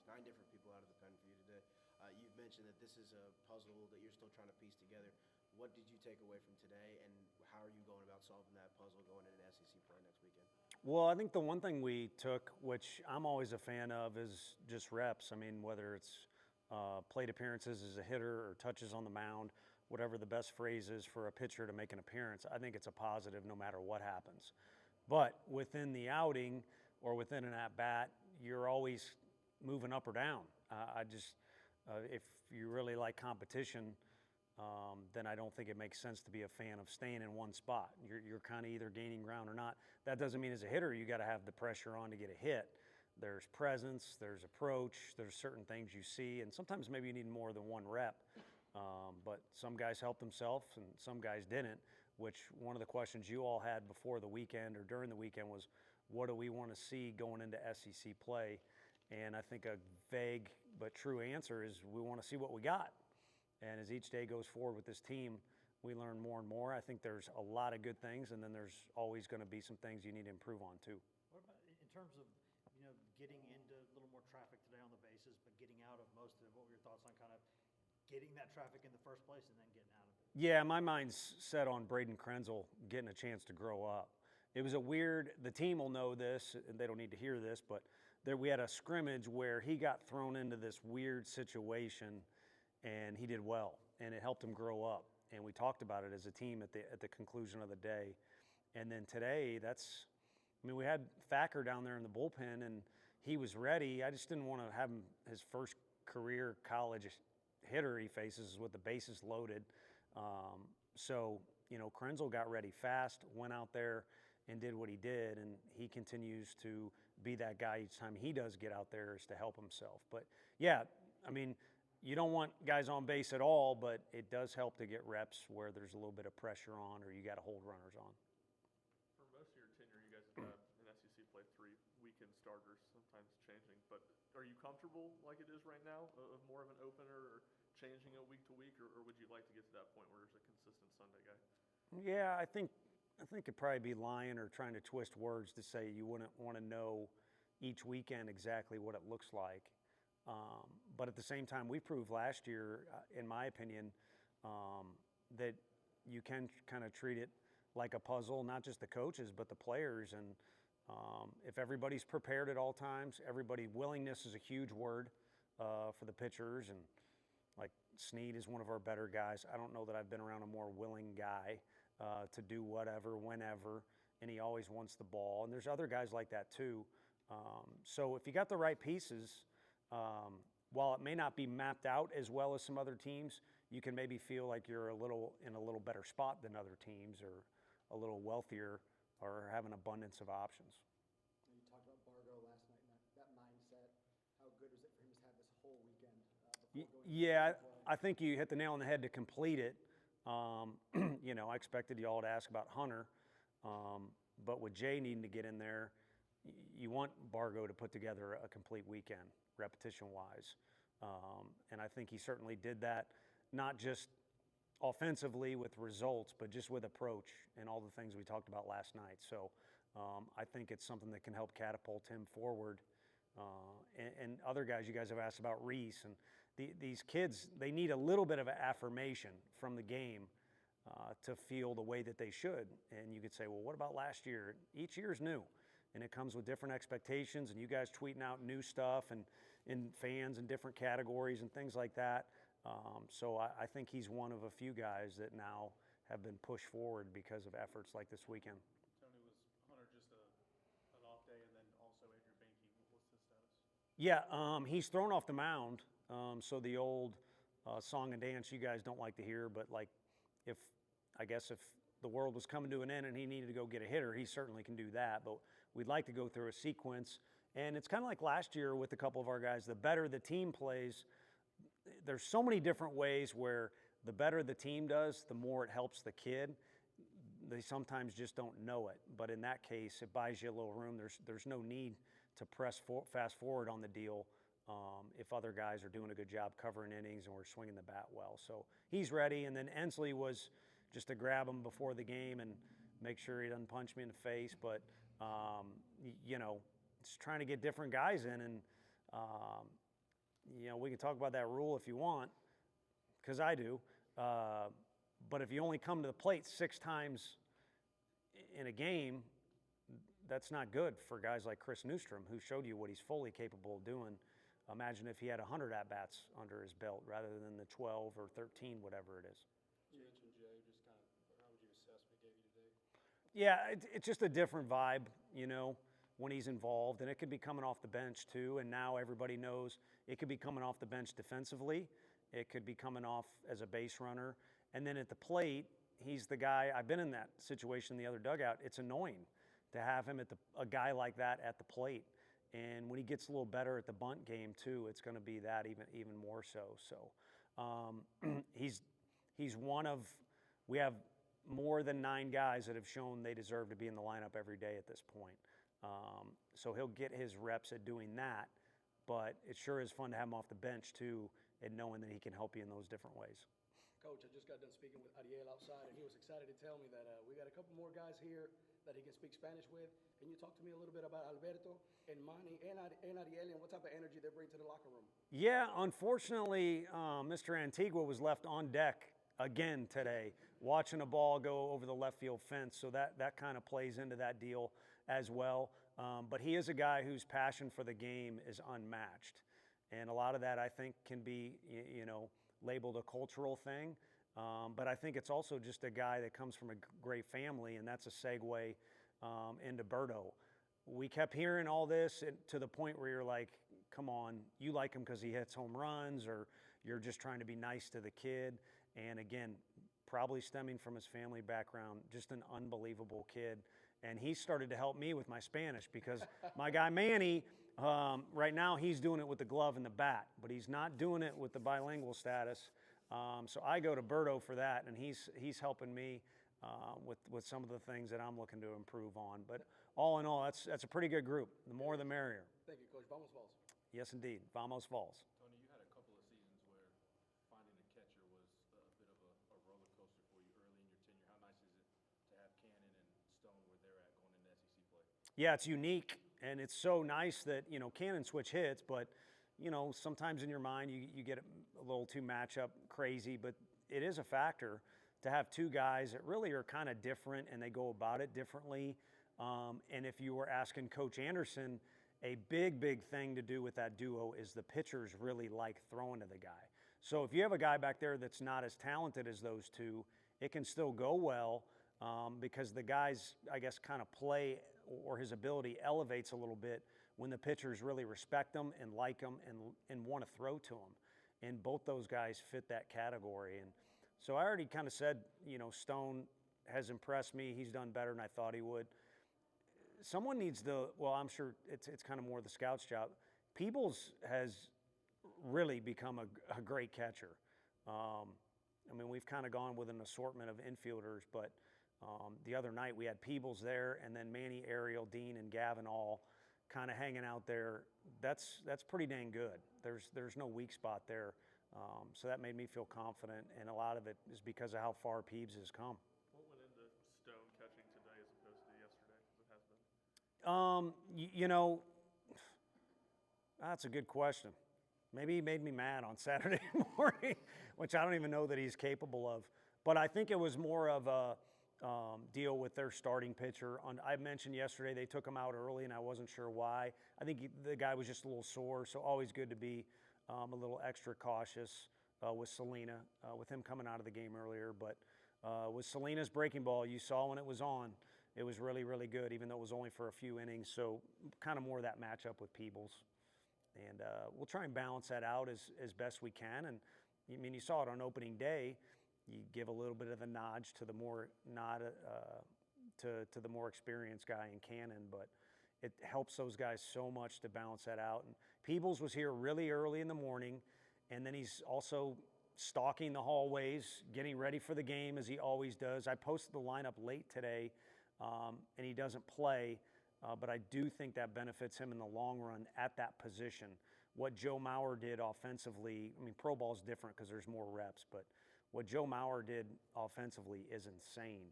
nine different people out of the pen for you today. You've mentioned that this is a puzzle that you're still trying to piece together. What did you take away from today, and how are you going about solving that puzzle going into SEC play next weekend? Well, I think the one thing we took, which I'm always a fan of, is just reps. I mean, whether it's plate appearances as a hitter or touches on the mound, whatever the best phrase is for a pitcher to make an appearance, I think it's a positive no matter what happens. But within the outing or within an at-bat, you're always moving up or down. If you really like competition, then I don't think it makes sense to be a fan of staying in one spot. You're kind of either gaining ground or not. That doesn't mean as a hitter you got to have the pressure on to get a hit. There's presence, there's approach, there's certain things you see, and sometimes maybe you need more than one rep. But some guys helped themselves and some guys didn't, which one of the questions you all had before the weekend or during the weekend was, what do we want to see going into SEC play? And I think a vague but true answer is we want to see what we got. And as each day goes forward with this team, we learn more and more. I think there's a lot of good things, and then there's always going to be some things you need to improve on too. What about in terms of, getting into a little more traffic today on the bases, but getting out of most of it? What were your thoughts on kind of getting that traffic in the first place and then getting out of it? Yeah, my mind's set on Braden Krenzel getting a chance to grow up. It was the team will know this, and they don't need to hear this, but we had a scrimmage where he got thrown into this weird situation, and he did well, and it helped him grow up. And we talked about it as a team at the conclusion of the day. And then today, we had Thacker down there in the bullpen, and he was ready. I just didn't want to have him his first career college hitter he faces with the bases loaded. Krenzel got ready fast, went out there and did what he did, and he continues to be that guy each time he does get out there is to help himself. But yeah, you don't want guys on base at all, but it does help to get reps where there's a little bit of pressure on or you got to hold runners on. For most of your tenure, you guys have had in SEC play 3 weekend starters, sometimes changing. But are you comfortable like it is right now, of more of an opener or changing it week to week, or would you like to get to that point where there's a consistent Sunday guy? Yeah, I think it'd probably be lying or trying to twist words to say you wouldn't want to know each weekend exactly what it looks like. But at the same time, we proved last year, in my opinion, that you can kind of treat it like a puzzle, not just the coaches, but the players. And if everybody's prepared at all times, willingness is a huge word for the pitchers. And like Snead is one of our better guys. I don't know that I've been around a more willing guy to do whatever, whenever, and he always wants the ball. And there's other guys like that too. So if you got the right pieces, while it may not be mapped out as well as some other teams, you can maybe feel like you're in a little better spot than other teams, or a little wealthier, or have an abundance of options. You talked about Bargo last night and that mindset. How good was it for him to have this whole weekend before going Yeah, I think you hit the nail on the head to complete it. I expected you all to ask about Hunter, but with Jay needing to get in there, you want Bargo to put together a complete weekend, repetition-wise. And I think he certainly did that, not just offensively with results, but just with approach and all the things we talked about last night. So I think it's something that can help catapult him forward. And other guys, you guys have asked about Reese, and these kids, they need a little bit of an affirmation from the game to feel the way that they should. And you could say, well, what about last year? Each year is new, and it comes with different expectations, and you guys tweeting out new stuff and fans in different categories and things like that. So I think he's one of a few guys that now have been pushed forward because of efforts like this weekend. Tony, was Hunter just an off day, and then also Andrew Banky? What's his status? Yeah, he's thrown off the mound. So the old song and dance you guys don't like to hear, but like if the world was coming to an end and he needed to go get a hitter, he certainly can do that. But we'd like to go through a sequence. And it's kind of like last year with a couple of our guys. The better the team plays, there's so many different ways where the better the team does, the more it helps the kid. They sometimes just don't know it. But in that case, it buys you a little room. There's no need to fast forward on the deal if other guys are doing a good job covering innings and we're swinging the bat well. So he's ready. And then Ensley was just to grab him before the game and make sure he doesn't punch me in the face. But, just trying to get different guys in. And, we can talk about that rule if you want, because I do. But if you only come to the plate 6 times in a game, that's not good for guys like Chris Newstrom, who showed you what he's fully capable of doing. Imagine if he had 100 at-bats under his belt rather than the 12 or 13, whatever it is. You mentioned Jay, just kind of, how would you assess what he gave you today? Yeah, it's just a different vibe, when he's involved. And it could be coming off the bench, too. And now everybody knows it could be coming off the bench defensively. It could be coming off as a base runner. And then at the plate, he's the guy. I've been in that situation in the other dugout. It's annoying to have him a guy like that at the plate. And when he gets a little better at the bunt game, too, it's going to be that even more so. So he's one of – we have more than 9 guys that have shown they deserve to be in the lineup every day at this point. So he'll get his reps at doing that, but it sure is fun to have him off the bench, too, and knowing that he can help you in those different ways. Coach, I just got done speaking with Ariel outside, and he was excited to tell me that we got a couple more guys here that he can speak Spanish with. Can you talk to me a little bit about Alberto and Manny and Ariel and what type of energy they bring to the locker room? Yeah, unfortunately, Mr. Antigua was left on deck again today, watching a ball go over the left field fence, so that kind of plays into that deal as well. But he is a guy whose passion for the game is unmatched. And a lot of that, I think, can be, labeled a cultural thing. But I think it's also just a guy that comes from a great family, and that's a segue into Berto. We kept hearing all this to the point where you're like, come on, you like him because he hits home runs, or you're just trying to be nice to the kid. And again, probably stemming from his family background, just an unbelievable kid. And he started to help me with my Spanish because my guy Manny, right now he's doing it with the glove and the bat, but he's not doing it with the bilingual status. So I go to Berto for that, and he's helping me with some of the things that I'm looking to improve on. But all in all, that's a pretty good group. The more the merrier. Thank you, Coach. Vamos, Vols. Yes, indeed. Vamos Vols. Tony, you had a couple of seasons where finding a catcher was a bit of a roller coaster for you early in your tenure. How nice is it to have Cannon and Stone where they're at going into SEC play? Yeah, it's unique, and it's so nice that, Cannon switch hits, but, sometimes in your mind you get a little too matchup crazy, but it is a factor to have 2 guys that really are kind of different, and they go about it differently. And if you were asking Coach Anderson, a big thing to do with that duo is the pitchers really like throwing to the guy. So if you have a guy back there that's not as talented as those 2, it can still go well because the guys, I guess, kind of play, or his ability elevates a little bit when the pitchers really respect him and like him and want to throw to him. And both those guys fit that category. And so I already kind of said, Stone has impressed me. He's done better than I thought he would. Someone needs I'm sure it's kind of more the scout's job. Peebles has really become a great catcher. We've kind of gone with an assortment of infielders, but the other night we had Peebles there, and then Manny, Ariel, Dean, and Gavin all kind of hanging out there. That's pretty dang good. There's no weak spot there. So that made me feel confident, and a lot of it is because of how far Peebles has come. What went into Stone catching today as opposed to yesterday, as it has been? That's a good question. Maybe he made me mad on Saturday morning, which I don't even know that he's capable of. But I think it was more of a deal with their starting pitcher. I mentioned yesterday they took him out early, and I wasn't sure why. I think the guy was just a little sore, so always good to be a little extra cautious with Selena, with him coming out of the game earlier. But with Selena's breaking ball, you saw when it was on, it was really, really good, even though it was only for a few innings. So kind of more of that matchup with Peebles. And we'll try and balance that out as best we can. And you saw it on opening day. You give a little bit of the nod to the more to the more experienced guy in Cannon, but it helps those guys so much to balance that out. And Peebles was here really early in the morning, and then he's also stalking the hallways, getting ready for the game as he always does. I posted the lineup late today, and he doesn't play, but I do think that benefits him in the long run at that position. What Joe Mauer did offensively, pro ball is different because there's more reps, but what Joe Mauer did offensively is insane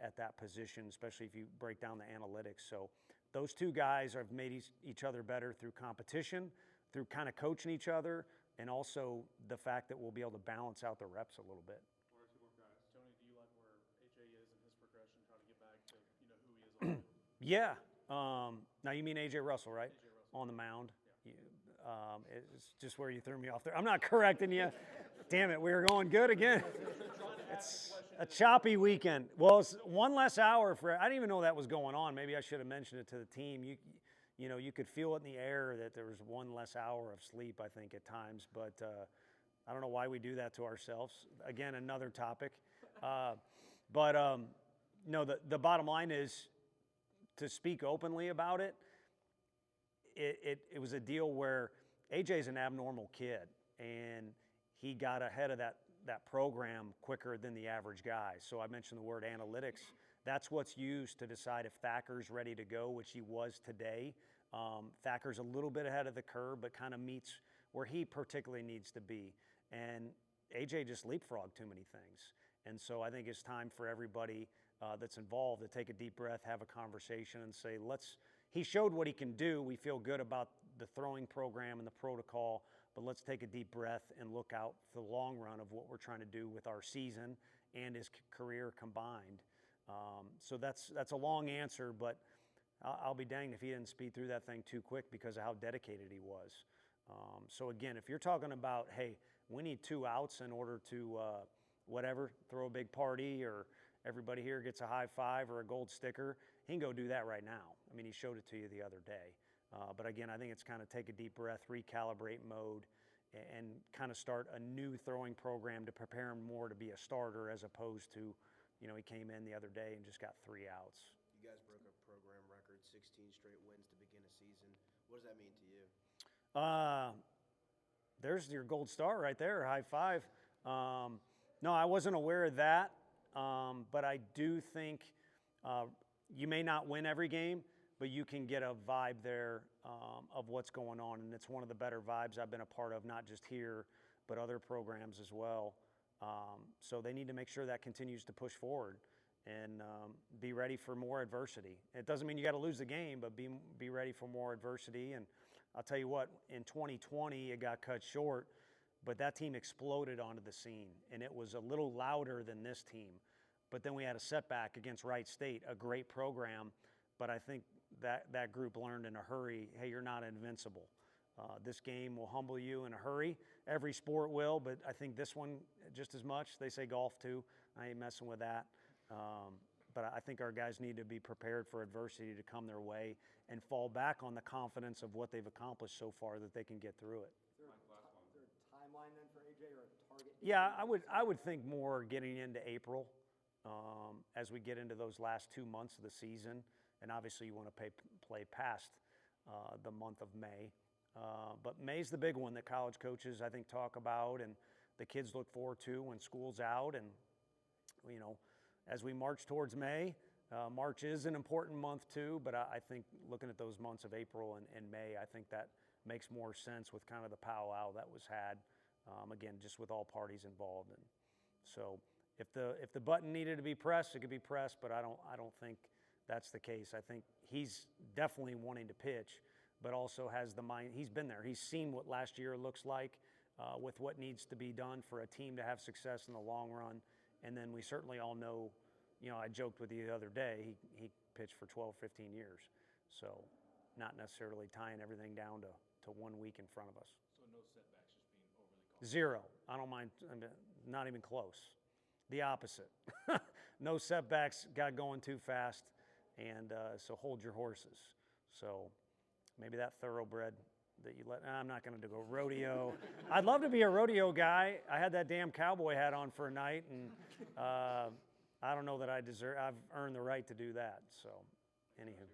at that position, especially if you break down the analytics. So those two guys have made each other better through competition, through kind of coaching each other, and also the fact that we'll be able to balance out the reps a little bit. One or two more guys. Tony, do you like where AJ is in his progression, trying to get back to, who he is on the field? Yeah. Now you mean AJ Russell, right? AJ Russell. On the mound. It's just where you threw me off there. I'm not correcting you. Damn it, we were going good again. It's a choppy weekend. Well, it's one less hour for. I didn't even know that was going on. Maybe I should have mentioned it to the team. You could feel it in the air that there was one less hour of sleep, I think, at times. But I don't know why we do that to ourselves. Again, another topic. No, the bottom line is, to speak openly about it, it was a deal where AJ's an abnormal kid, and he got ahead of that program quicker than the average guy. So I mentioned the word analytics. That's what's used to decide if Thacker's ready to go, which he was today. Thacker's a little bit ahead of the curve, but kind of meets where he particularly needs to be. And AJ just leapfrogged too many things. And so I think it's time for everybody that's involved to take a deep breath, have a conversation, and say, he showed what he can do. We feel good about the throwing program and the protocol, but let's take a deep breath and look out for the long run of what we're trying to do with our season and his career combined. So that's a long answer, but I'll be danged if he didn't speed through that thing too quick because of how dedicated he was. So again, if you're talking about, hey, we need 2 outs in order to throw a big party, or everybody here gets a high five or a gold sticker, he can go do that right now. I mean, he showed it to you the other day. But again, I think it's kind of take a deep breath, recalibrate mode, and kind of start a new throwing program to prepare him more to be a starter, as opposed to, he came in the other day and just got 3 outs. You guys broke a program record, 16 straight wins to begin a season. What does that mean to you? There's your gold star right there, high five. No, I wasn't aware of that, but I do think you may not win every game, but you can get a vibe there of what's going on, and it's one of the better vibes I've been a part of, not just here, but other programs as well. So they need to make sure that continues to push forward and be ready for more adversity. It doesn't mean you got to lose the game, but be ready for more adversity. And I'll tell you what, in 2020, it got cut short, but that team exploded onto the scene, and it was a little louder than this team. But then we had a setback against Wright State, a great program, but I think that group learned in a hurry, hey, you're not invincible. This game will humble you in a hurry. Every sport will, but I think this one just as much. They say golf too. I ain't messing with that. But I think our guys need to be prepared for adversity to come their way and fall back on the confidence of what they've accomplished so far, that they can get through it. Is there a timeline then for AJ, or a target date? Yeah, I would think more getting into April, as we get into those last 2 months of the season. And obviously you want to play past the month of May. But May's the big one that college coaches, I think, talk about, and the kids look forward to when school's out. And, as we march towards May, March is an important month too, but I think looking at those months of April and May, I think that makes more sense with kind of the powwow that was had, again, just with all parties involved. And so if the button needed to be pressed, it could be pressed, but I don't think that's the case. I think he's definitely wanting to pitch, but also has the mind. He's been there. He's seen what last year looks like with what needs to be done for a team to have success in the long run. And then we certainly all know, I joked with you the other day, he pitched for 12, 15 years. So not necessarily tying everything down to 1 week in front of us. So no setbacks, just being overly cautious. 0. I don't mind, not even close. The opposite. No setbacks, got going too fast, and so hold your horses. So maybe that thoroughbred that you I'm not going to go rodeo. I'd love to be a rodeo guy. I had that damn cowboy hat on for a night, and I don't know that I've earned the right to do that. So, anywho.